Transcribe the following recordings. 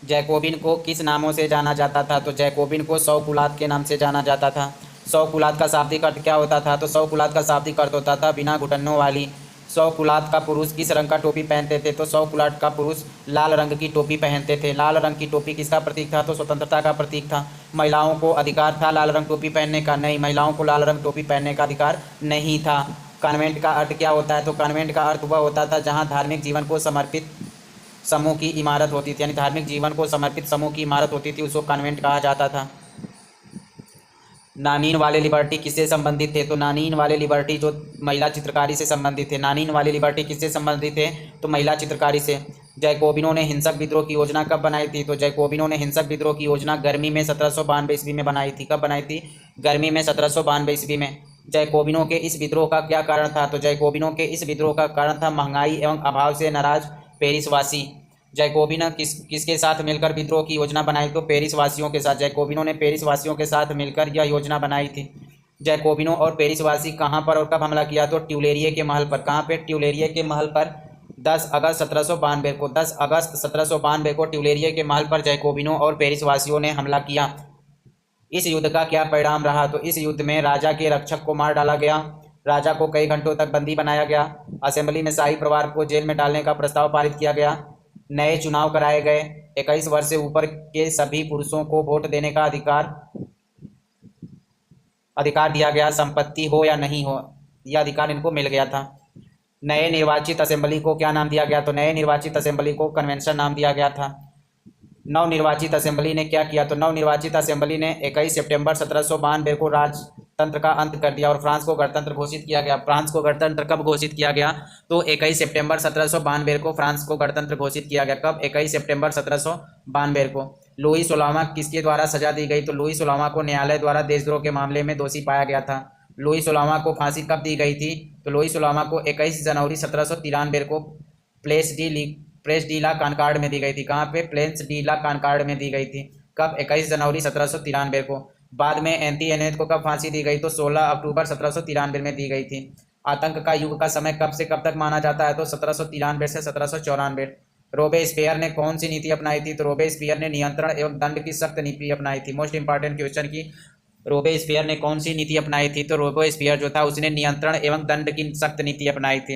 Jacobian को किस नामों से जाना जाता था? तो जैकोबिन को सौ कुलात के नाम से जाना जाता था। सौ कुलात का शाब्दिक अर्थ क्या होता था? तो सौ कुलात का शाब्दिक अर्थ होता था बिना घुटनों वाली। सौ कुलात का पुरुष किस रंग का टोपी पहनते थे? तो सौ कुलात का पुरुष लाल रंग की टोपी पहनते थे। लाल रंग की टोपी किसका प्रतीक था? तो स्वतंत्रता का प्रतीक था। महिलाओं को अधिकार था लाल रंग टोपी पहनने का? नहीं, महिलाओं को लाल रंग टोपी पहनने का अधिकार नहीं था। कॉन्वेंट का अर्थ क्या होता है? तो कॉन्वेंट का अर्थ वह होता था जहाँ धार्मिक जीवन को समर्पित समूह की इमारत होती थी, यानी धार्मिक जीवन को समर्पित समूह की इमारत होती थी, उसको कॉन्वेंट कहा जाता था। नानीन वाले लिबर्टी किससे संबंधित थे? तो नानीन वाले लिबर्टी जो महिला चित्रकारी से संबंधित थे। नानीन वाले लिबर्टी किससे संबंधित थे? तो महिला चित्रकारी से। जैकोबिनों ने हिंसक विद्रोह की योजना कब बनाई थी? तो जैकोबिनों ने हिंसक विद्रोह की योजना गर्मी में 1792 ईस्वी में बनाई थी। कब बनाई थी? गर्मी में 1792 ईस्वी में। जैकोबिनों के इस विद्रोह का क्या कारण था? तो जैकोबिनों के इस विद्रोह का कारण था महंगाई एवं अभाव से नाराज पेरिसवासी। जैकोबिन किसके साथ मिलकर विद्रोह की योजना बनाई? तो पेरिस वासियों के साथ। जैकोबिनों ने पेरिस वासियों के साथ मिलकर यह योजना बनाई थी। जैकोबिनों और पेरिस वासी कहाँ पर और कब हमला किया? तो ट्यूलेरिए के महल पर। कहाँ पे? ट्यूलेरिए के महल पर 10 अगस्त 1792 को। 10 अगस्त 1792 को ट्यूलेरिए के महल पर जैकोबिनों और पेरिस वासियों ने हमला किया। इस युद्ध का क्या परिणाम रहा? तो इस युद्ध में राजा के रक्षक को मार डाला गया। राजा को कई घंटों तक बंदी बनाया गया। असेंबली में शाही परिवार को जेल में डालने का प्रस्ताव पारित किया गया। नए चुनाव कराए गए। 21 वर्ष से ऊपर के सभी पुरुषों को वोट देने का अधिकार दिया गया। संपत्ति हो या नहीं हो, यह अधिकार इनको मिल गया था। नए निर्वाचित असेंबली को क्या नाम दिया गया? तो नए निर्वाचित असेंबली को कन्वेंशन नाम दिया गया था। नवनिर्वाचित असेंबली ने क्या किया? तो नवनिर्वाचित असेंबली ने 21 सितंबर 1792 को राजतंत्र का अंत कर दिया और फ्रांस को गणतंत्र घोषित किया गया। फ्रांस को गणतंत्र कब घोषित किया गया? तो 21 सितंबर 1792 को फ्रांस को गणतंत्र घोषित किया गया। कब? 21 सितंबर 1792 को। लुई 16वां किसके द्वारा सजा दी गई? तो लुई 16वां को न्यायालय द्वारा देशद्रोह के मामले में दोषी पाया गया था। लुई 16वां को फांसी कब दी गई थी? तो लुई 16वां को 21 जनवरी 1793 को प्लेस डी ला कॉनकॉर्ड में दी गई थी। कहाँ पे? प्लेस डी ला कॉनकॉर्ड में दी गई थी। कब? 21 जनवरी 1793 को। बाद में एंटी एनेथ को कब फांसी दी गई? तो 16 अक्टूबर 1793 में दी गई थी। आतंक का युग का समय कब से कब तक माना जाता है? तो 1793 से 1794। रोबेस्पियर ने कौन सी नीति अपनाई थी? तो रोबेस्पियर ने नियंत्रण एवं दंड की सख्त नीति अपनाई थी। मोस्ट इंपॉर्टेंट क्वेश्चन की रोबेस्पियर ने कौन सी नीति अपनाई थी? तो रोबेस्पियर जो था उसने नियंत्रण एवं दंड की सख्त नीति अपनाई थी।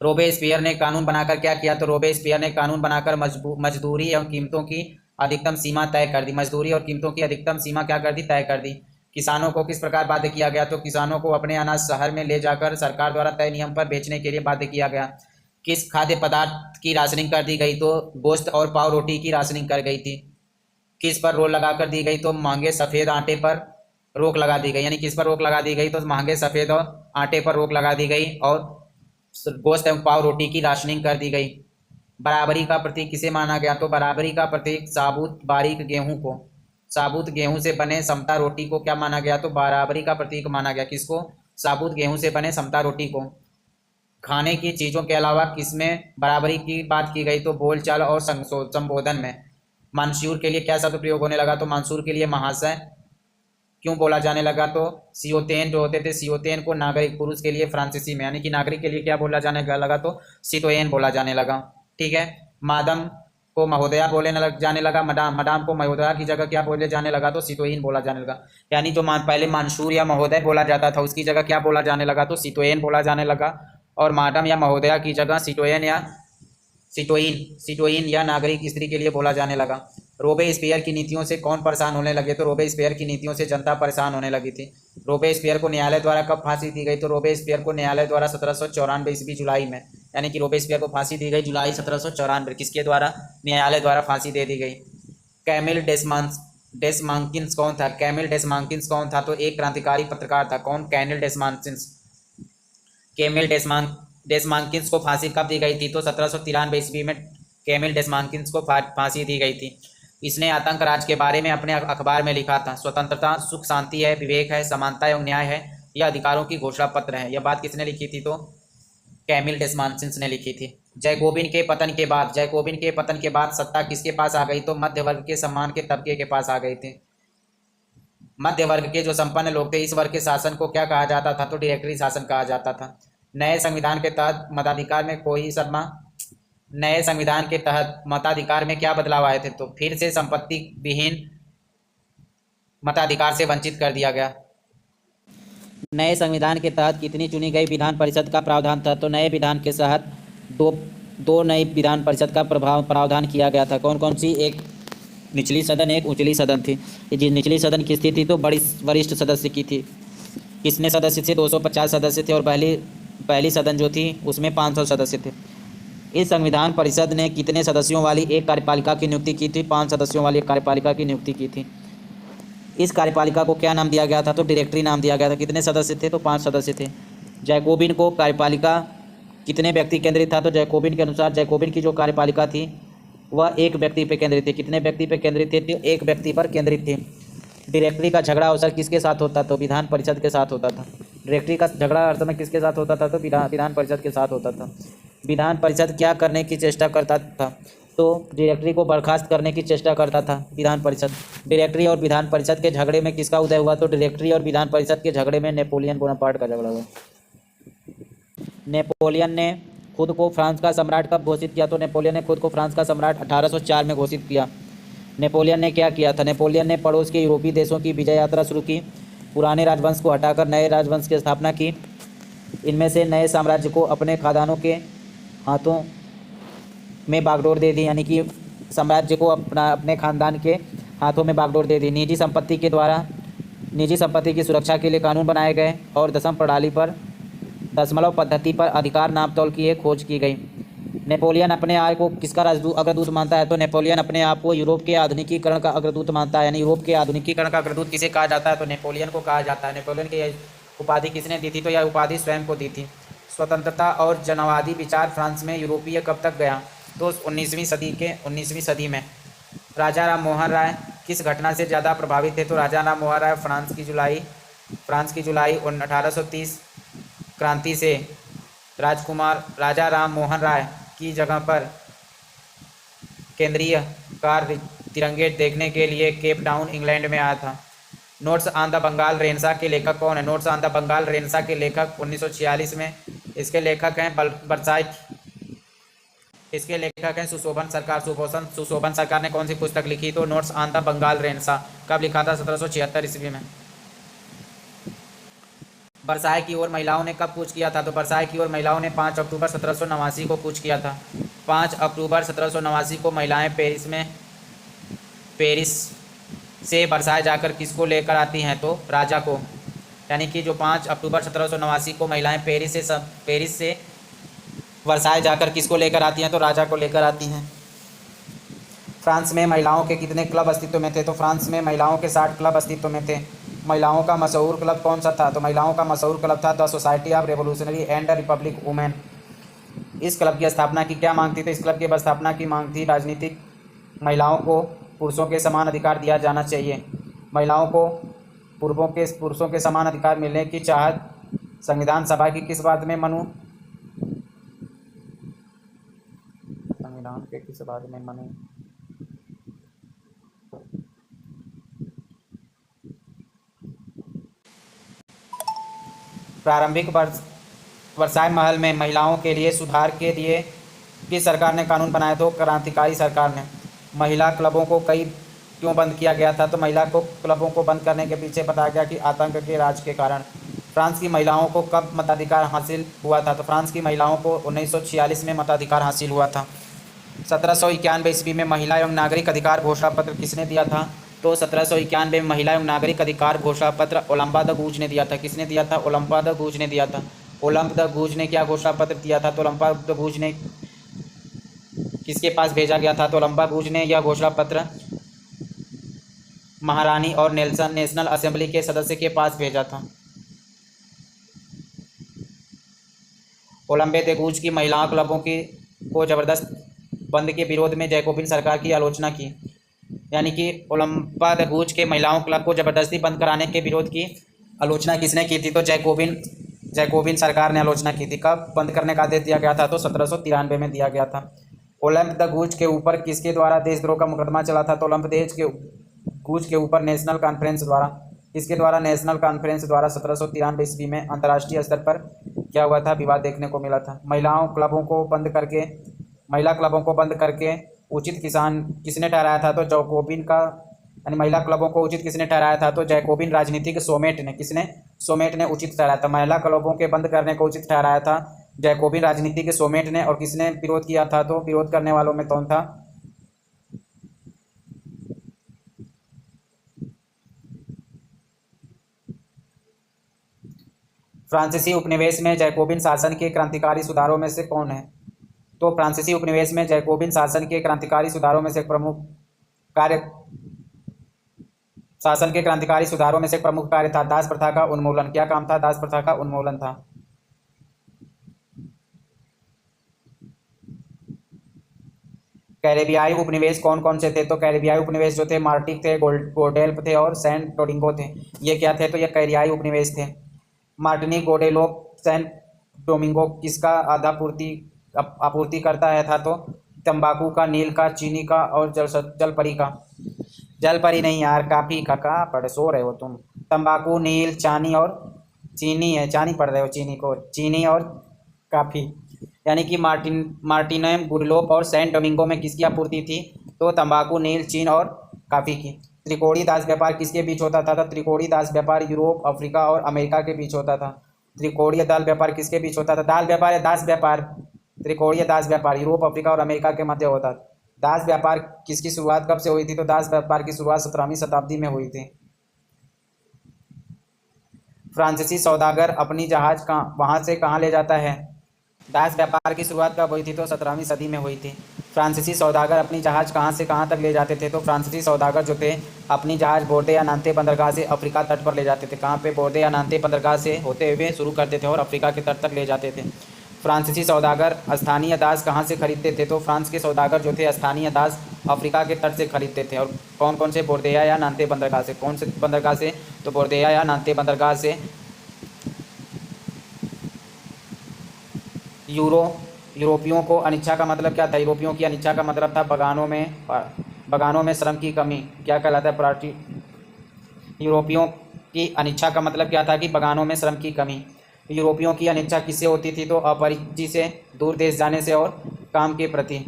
रोबेस्पियर ने कानून बनाकर क्या किया? तो रोबेस्पियर ने कानून बनाकर मजदूरी एवं कीमतों की अधिकतम सीमा तय कर दी। मजदूरी और कीमतों की अधिकतम सीमा क्या कर दी? तय कर दी। किसानों को किस प्रकार बाध्य किया गया? तो किसानों को अपने अनाज शहर में ले जाकर सरकार द्वारा तय नियम पर बेचने के लिए बाध्य किया गया। किस खाद्य पदार्थ की राशनिंग कर दी गई? तो गोश्त और पाव रोटी की राशनिंग कर गई थी। किस पर रोक लगा कर दी गई? तो महंगे सफ़ेद आटे पर रोक लगा दी गई। यानी किस पर रोक लगा दी गई? तो महंगे सफ़ेद और आटे पर रोक लगा दी गई और गोश्त एवं पाव रोटी की राशनिंग कर दी गई। बराबरी का प्रतीक किसे माना गया? तो बराबरी का प्रतीक साबुत बारीक गेहूं को, साबुत गेहूं से बने समता रोटी को क्या माना गया? तो बराबरी का प्रतीक माना गया। किसको? साबुत गेहूं से बने समता रोटी को। खाने की चीज़ों के अलावा किसमें बराबरी की बात की गई? तो बोलचाल और संबोधन में। मंसूर के लिए क्या शब्द प्रयोग होने लगा? तो मंसूर के लिए महाशय क्यों बोला जाने लगा? तो सियोतेन जो होते थे, सियोतेन को नागरिक, पुरुष के लिए फ्रांसीसी में, यानी कि नागरिक के लिए क्या बोला जाने लगा? तो सितोयन बोला जाने लगा। ठीक है। मादम को महोदया जाने लगा। मदाम को महोदया की जगह क्या बोले जाने लगा? तो सितोयन बोला जाने लगा। यानी जो पहले मंसूर या महोदय बोला जाता था उसकी जगह क्या बोला जाने लगा? तो सितोयन बोला जाने लगा। और माडम या महोदया की जगह सिटोइन या नागरिक स्त्री के लिए बोला जाने लगा। रोबेस्पियर की नीतियों से कौन परेशान होने लगे? तो रोबेस्पियर की नीतियों से जनता परेशान होने लगी थी। रोबेस्पियर को न्यायालय द्वारा कब फांसी दी गई? तो रोबेस्पियर को न्यायालय द्वारा 1794 ईस्वी जुलाई में, यानी कि रोबेस्पियर को फांसी दी गई जुलाई 1794। किसके द्वारा? न्यायालय द्वारा फांसी दे दी गई। कैमिल डेसमांकिन्स कौन था? कैमिल डेसमांकिन्स कौन था? तो एक क्रांतिकारी पत्रकार था। कौन? कैमिल डेसमांकिन्स को फांसी कब दी गई थी? तो 1793 ईस्वी में कैमिल डेसमांकिन्स को फांसी दी गई थी। इसने आतंक राज के बारे में अपने अखबार में लिखा था। स्वतंत्रता, सुख शांति है, विवेक है, समानता एवं न्याय है, यह अधिकारों की घोषणा पत्र है। यह बात किसने लिखी थी? तो कैमिल डेसमांकिन्स ने लिखी थी। जैकोबिन के पतन के बाद सत्ता किसके पास आ गई? तो मध्य वर्ग के सम्मान के तबके के पास आ गई थी। मध्य वर्ग के जो संपन्न लोग थे, इस वर्ग के शासन को क्या कहा जाता था? तो डायरेक्टरी शासन कहा जाता था। नए संविधान के तहत मताधिकार में कोई शर्मा नए संविधान के तहत मताधिकार में क्या बदलाव आए थे? तो फिर से संपत्ति विहीन मताधिकार से वंचित कर दिया गया। नए संविधान के तहत कितनी चुनी गई विधान परिषद का प्रावधान था? तो नए विधान के तहत दो दो नई विधान परिषद का प्रावधान किया गया था। कौन कौन सी? एक निचली सदन, एक उचली सदन थी। ये निचली सदन किसकी थी? तो बड़ी वरिष्ठ सदस्य की थी। कितने सदस्य थे? 250 सदस्य थे। और पहली सदन जो थी उसमें 500 सदस्य थे। इस संविधान परिषद ने कितने सदस्यों वाली एक कार्यपालिका की नियुक्ति की थी? 5 सदस्यों वाली एक कार्यपालिका की नियुक्ति की थी। इस कार्यपालिका को क्या नाम दिया गया था? तो डायरेक्टरी नाम दिया गया था। कितने सदस्य थे? तो 5 सदस्य थे। जैकोबिन को कार्यपालिका कितने व्यक्ति केंद्रित था? तो जैकोबिन के अनुसार जैकोबिन की जो कार्यपालिका थी वह एक व्यक्ति पर केंद्रित थी। कितने व्यक्ति पर केंद्रित थी? तो एक व्यक्ति पर केंद्रित थी। डायरेक्टरी का झगड़ा अवसर किसके साथ होता? तो विधान परिषद के साथ होता था। डायरेक्टरी का झगड़ा अवसर में किसके साथ होता था? तो विधान परिषद के साथ होता था। विधान परिषद क्या करने की चेष्टा करता था? तो डायरेक्टरी को बर्खास्त करने की चेष्टा करता था विधान परिषद। डायरेक्टरी और विधान परिषद के झगड़े में किसका उदय हुआ? तो डायरेक्टरी और विधान परिषद के झगड़े में नेपोलियन बोनापार्ट का झगड़ा हुआ। नेपोलियन ने खुद को फ्रांस का सम्राट कब घोषित किया? तो नेपोलियन ने खुद को फ्रांस का सम्राट 1804 में घोषित किया। नेपोलियन ने क्या किया था? नेपोलियन ने पड़ोस के यूरोपीय देशों की विजय यात्रा शुरू की। पुराने राजवंश को हटाकर नए राजवंश की स्थापना की। इनमें से नए साम्राज्य को अपने खादानों के हाथों में बागडोर दे दी, यानी कि साम्राज्य को अपने खानदान के हाथों में बागडोर दे दी। निजी संपत्ति की सुरक्षा के लिए कानून बनाए गए और दशमलव पद्धति पर अधिकार नापतोल की एक खोज की गई। नेपोलियन अपने आप को किसका अग्रदूत मानता है? तो नेपोलियन अपने आप को यूरोप के आधुनिकीकरण का अग्रदूत मानता है। यानी यूरोप के आधुनिकीकरण का अग्रदूत किसे कहा जाता है? तो नेपोलियन को कहा जाता है। नेपोलियन की यह उपाधि किसने दी थी? तो यह उपाधि स्वयं को दी थी। स्वतंत्रता और जनवादी विचार फ्रांस में यूरोपीय कब तक गया? तो 19वीं सदी में। राजा राम मोहन राय किस घटना से ज़्यादा प्रभावित थे? तो राजा राम मोहन राय फ्रांस की जुलाई 1830 क्रांति से राजकुमार राजा राम मोहन राय की जगह पर केंद्रीय कार्य तिरंगे देखने के लिए केप टाउन इंग्लैंड में आया था। Notes on the Bengal renaissance के लेखक कौन है? Notes on the Bengal renaissance के लेखक 1946 में इसके लेखक हैं बरसाइत। इसके लेखक हैं सुशोभन सरकार। सुशोभन सरकार ने कौन सी पुस्तक लिखी? तो notes on the Bengal renaissance. कब लिखा था? 1776 ईस्वी में। बरसाए की ओर महिलाओं ने कब कूच किया था? तो बरसाए की ओर महिलाओं ने 5 अक्टूबर 1789 को कूच किया था। 5 अक्टूबर 1789 को महिलाएं पेरिस से बरसाए जाकर किसको लेकर आती हैं? तो राजा को। यानी कि जो 5 अक्टूबर 1789 को महिलाएं पेरिस से बरसाए जाकर किसको लेकर आती हैं? तो राजा को लेकर आती हैं। फ्रांस में महिलाओं के कितने क्लब अस्तित्व में थे? तो फ्रांस में महिलाओं के 60 क्लब अस्तित्व में थे। महिलाओं का मशहूर क्लब कौन सा था? तो महिलाओं का मशहूर क्लब था the society of revolutionary and Republic women. इस क्लब की स्थापना की क्या मांग थी? तो इस क्लब की स्थापना की मांग थी राजनीतिक महिलाओं को पुरुषों के समान अधिकार दिया जाना चाहिए। महिलाओं को पुरुषों के समान अधिकार मिलने की चाहत संविधान सभा की किस बात में मनु? संविधान के किस बात में मनु? प्रारंभिक वर्साय महल में महिलाओं के लिए सुधार के लिए किस सरकार ने कानून बनाया? तो क्रांतिकारी सरकार ने। महिला क्लबों को क्यों बंद किया गया था? तो क्लबों को बंद करने के पीछे बताया गया कि आतंक के राज के कारण। फ्रांस की महिलाओं को कब मताधिकार हासिल हुआ था? तो फ्रांस की महिलाओं को 1946 में मताधिकार हासिल हुआ था। 1791 ईस्वी में महिला एवं नागरिक अधिकार घोषणा पत्र किसने दिया था? तो 1791 में महिला एवं नागरिक अधिकार घोषणा पत्र ओलंबा द गूज ने दिया था। किसने दिया था? ओलंबा द गूज ने दिया था। ओलंब द गूज ने क्या घोषणा पत्र दिया था? तो ओलंबा द गूज ने किसके पास भेजा गया था? तो ओलंबा गूज ने यह घोषणा पत्र महारानी और नेशनल असेंबली के सदस्य के पास भेजा था। ओलंबे द गूज की महिला क्लबों को जबरदस्त बंद के विरोध में जैकोबिन सरकार की आलोचना की। यानी कि ओलंबा द गूज के महिलाओं क्लब को जबरदस्ती बंद कराने के विरोध की आलोचना किसने की थी? तो जैकोबिन सरकार ने आलोचना की थी। कब बंद करने का आदेश दिया गया था? तो 1793 में दिया गया था। ओलंब द गूज के ऊपर किसके द्वारा देशद्रोह का मुकदमा चला था? तो ओलंब गूज के ऊपर नेशनल कॉन्फ्रेंस द्वारा। किसके द्वारा? नेशनल कॉन्फ्रेंस द्वारा 1793 ईस्वी में अंतर्राष्ट्रीय स्तर पर क्या हुआ था? विवाद देखने को मिला था। महिलाओं क्लबों को बंद करके महिला क्लबों को बंद करके उचित किसान किसने ठहराया था? तो जैकोबिन का, यानी महिला क्लबों को उचित किसने ठहराया था? तो जैकोबिन राजनीतिक सोमेट ने। किसने? सोमेट ने उचित ठहराया था। महिला क्लबों के बंद करने को उचित ठहराया था जैकोबिन राजनीतिक सोमेट ने। और किसने विरोध किया था? तो विरोध करने वालों में कौन था? फ्रांसीसी उपनिवेश में जैकोबिन शासन के क्रांतिकारी सुधारों में से कौन है? तो फ्रांसीसी उपनिवेश में जैकोबिन शासन के क्रांतिकारी सुधारों में से प्रमुख कार्य शासन के क्रांतिकारी सुधारों में से प्रमुख कार्य था दास प्रथा का उन्मूलन। क्या काम था? दास प्रथा का उन्मूलन था। कैरेबियाई उपनिवेश कौन कौन से थे? तो कैरेबियाई उपनिवेश जो थे मार्टिक थे, गोडेल्प थे और सैन डोमिंगो थे। ये क्या थे? तो ये कैरियाई उपनिवेश थे। मार्टिनिक, गोडेलोप, सैन डोमिंगो किसका आपूर्ति करता है था? तो तंबाकू का, नील का, चीनी का और जलपरी का। जलपरी नहीं यार, काफ़ी का कहाँ पढ़ सो रहे हो तुम। तंबाकू, नील, चानी और चीनी है, चानी पढ़ रहे हो, चीनी को, चीनी और काफ़ी। यानी कि मार्टिनम, गुडलोप और सैन डोमिंगो में किसकी आपूर्ति थी? तो तंबाकू, नील, चीन और काफ़ी की। त्रिकोणीय दास व्यापार किसके बीच होता था? तो त्रिकोणीय दास व्यापार यूरोप, अफ्रीका और अमेरिका के बीच होता था। त्रिकोणीय दास व्यापार किसके बीच होता था? दास व्यापार या दास व्यापार? त्रिकोणीय दास व्यापार यूरोप, अफ्रीका और अमेरिका के मध्य होता था। दास व्यापार किसकी शुरुआत कब से हुई थी? तो दास व्यापार की शुरुआत 17वीं शताब्दी में हुई थी। फ्रांसीसी सौदागर अपनी जहाज वहाँ से कहाँ ले जाता है? दास व्यापार की शुरुआत कब हुई थी? तो 17वीं सदी में हुई थी। फ्रांसीसी सौदागर अपनी जहाज कहाँ से कहाँ तक ले जाते थे? तो फ्रांसीसी सौदागर जो थे अपनी जहाज बोर्दे या नांते बंदरगाह से अफ्रीका तट पर ले जाते थे। कहाँ पे? बोर्दे या नांते बंदरगाह से होते हुए शुरू करते थे और अफ्रीका के तट तक ले जाते थे। फ्रांसीसी सौदागर स्थानीय दास कहाँ से खरीदते थे? तो फ्रांस के सौदागर जो थे स्थानीय दास अफ्रीका के तट से खरीदते थे। और कौन कौन से? बोर्देया या नांते बंदरगाह से। कौन से बंदरगाह से? तो बोर्देया या नांते बंदरगाह से। यूरोपियों को अनिच्छा का मतलब क्या था? यूरोपियों की अनिच्छा का मतलब था बगानों में श्रम की कमी। क्या कहलाता है? प्राची। यूरोपियों की अनिच्छा का मतलब क्या था? कि बगानों में श्रम की कमी। यूरोपियों की अनिच्छा किससे होती थी? तो अपरिचित से, दूर देश जाने से और काम के प्रति।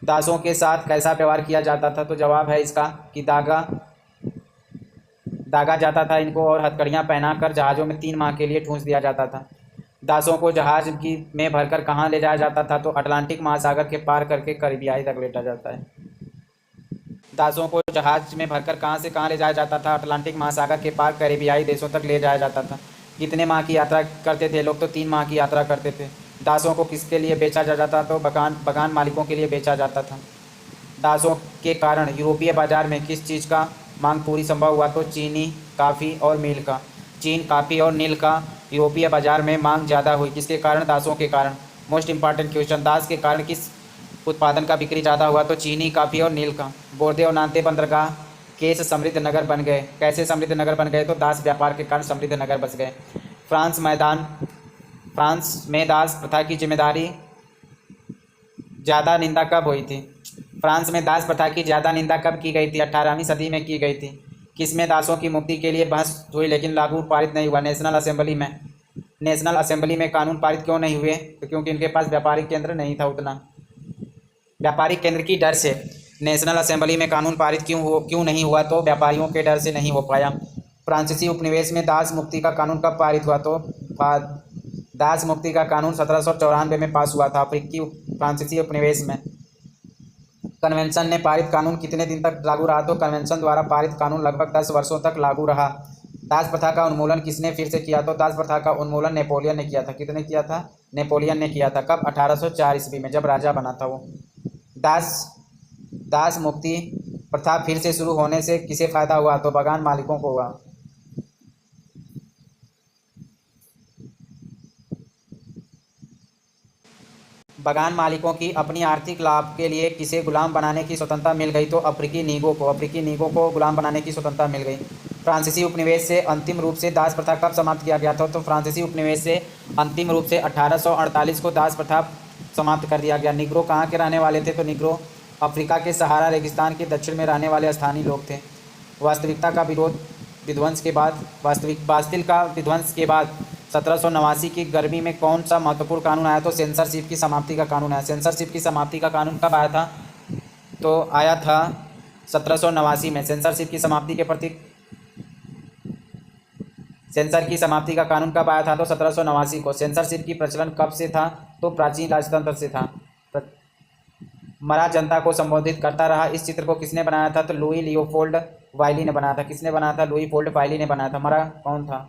दासों के साथ कैसा व्यवहार किया जाता था? तो जवाब है इसका कि दागा जाता था इनको और हथकड़ियाँ पहनाकर जहाज़ों में 3 माह के लिए ठूंस दिया जाता था। दासों को जहाज की में भरकर कहाँ ले जाया जाता था? तो अटलांटिक महासागर के पार करके कैरिबियाई तक लेटा जाता है। दासों को जहाज में भरकर कहाँ से कहाँ ले जाया जाता था? अटलांटिक महासागर के पार कैरिबियाई देशों तक ले जाया जाता था। कितने माह की यात्रा करते थे लोग? तो 3 माह की यात्रा करते थे। दासों को किसके लिए बेचा जाता था? तो बगान मालिकों के लिए बेचा जाता था। दासों के कारण यूरोपीय बाजार में किस चीज़ का मांग पूरी संभव हुआ? तो चीनी, काफ़ी और नील का। चीन, काफ़ी और नील का यूरोपीय बाजार में मांग ज़्यादा हुई। किसके कारण? दासों के कारण। मोस्ट इंपॉर्टेंट क्वेश्चन, दास के कारण किस उत्पादन का बिक्री ज़्यादा हुआ? तो चीनी, काफ़ी और नील का। बोर्दे और नांते बंदरगाह केस समृद्ध नगर बन गए। कैसे समृद्ध नगर बन गए? तो दास व्यापार के कारण समृद्ध नगर बस गए। फ्रांस में दास प्रथा की जिम्मेदारी ज़्यादा निंदा कब हुई थी? फ्रांस में दास प्रथा की ज़्यादा निंदा कब की गई थी? 18वीं सदी में की गई थी। किसमें दासों की मुक्ति के लिए बहस हुई लेकिन लागू पारित नहीं हुआ? नेशनल असेंबली में। नेशनल असेंबली में कानून पारित क्यों नहीं हुए? तो क्योंकि उनके पास व्यापारिक केंद्र नहीं था उतना। व्यापारिक केंद्र की डर से नेशनल असेंबली में कानून पारित क्यों नहीं हुआ? तो व्यापारियों के डर से नहीं हो पाया। फ्रांसीसी उपनिवेश में दास मुक्ति का कानून कब पारित हुआ? तो दास मुक्ति का कानून 1794 में पास हुआ था अफ्रीकी फ्रांसीसी उपनिवेश में। कन्वेंशन ने पारित कानून कितने दिन तक लागू रहा? तो कन्वेंशन द्वारा पारित कानून लगभग 10 वर्षों तक लागू रहा। दास प्रथा का उन्मूलन किसने फिर से किया? तो दास प्रथा का उन्मूलन नेपोलियन ने किया था। कितने किया था? नेपोलियन ने किया था। कब? 1804 ईस्वी में, जब राजा बना था वो। दास मुक्ति प्रथा फिर से शुरू होने से किसे फायदा हुआ? तो बगान मालिकों को हुआ। बगान मालिकों की अपनी आर्थिक लाभ के लिए किसे गुलाम बनाने की स्वतंत्रता मिल गई? तो अफ्रीकी नीगों को गुलाम बनाने की स्वतंत्रता मिल गई। फ्रांसीसी उपनिवेश से अंतिम रूप से दास प्रथा कब समाप्त किया गया था? तो फ्रांसीसी उपनिवेश से अंतिम रूप से 1848 को दास प्रथा समाप्त कर दिया गया। निग्रो कहाँ के रहने वाले थे? तो निग्रो अफ्रीका के सहारा रेगिस्तान के दक्षिण में रहने वाले स्थानीय लोग थे। वास्तविकता का विरोध विध्वंस के बाद 1789 की गर्मी में कौन सा महत्वपूर्ण कानून आया? तो सेंसरशिप की समाप्ति का कानून आया। सेंसरशिप की समाप्ति का कानून कब आया था? तो आया था 1789 में। सेंसरशिप की समाप्ति के प्रति सेंसर की समाप्ति का कानून कब आया था? तो 1789 को। सेंसरशिप की प्रचलन कब से था? तो प्राचीन राजतंत्र से था। मरा जनता को संबोधित करता रहा, इस चित्र को किसने बनाया था? तो लुई लियोपोल्ड वाइली ने बनाया था। किसने बनाया था? लुई पोल्ड वाइली ने बनाया था। मरा कौन था?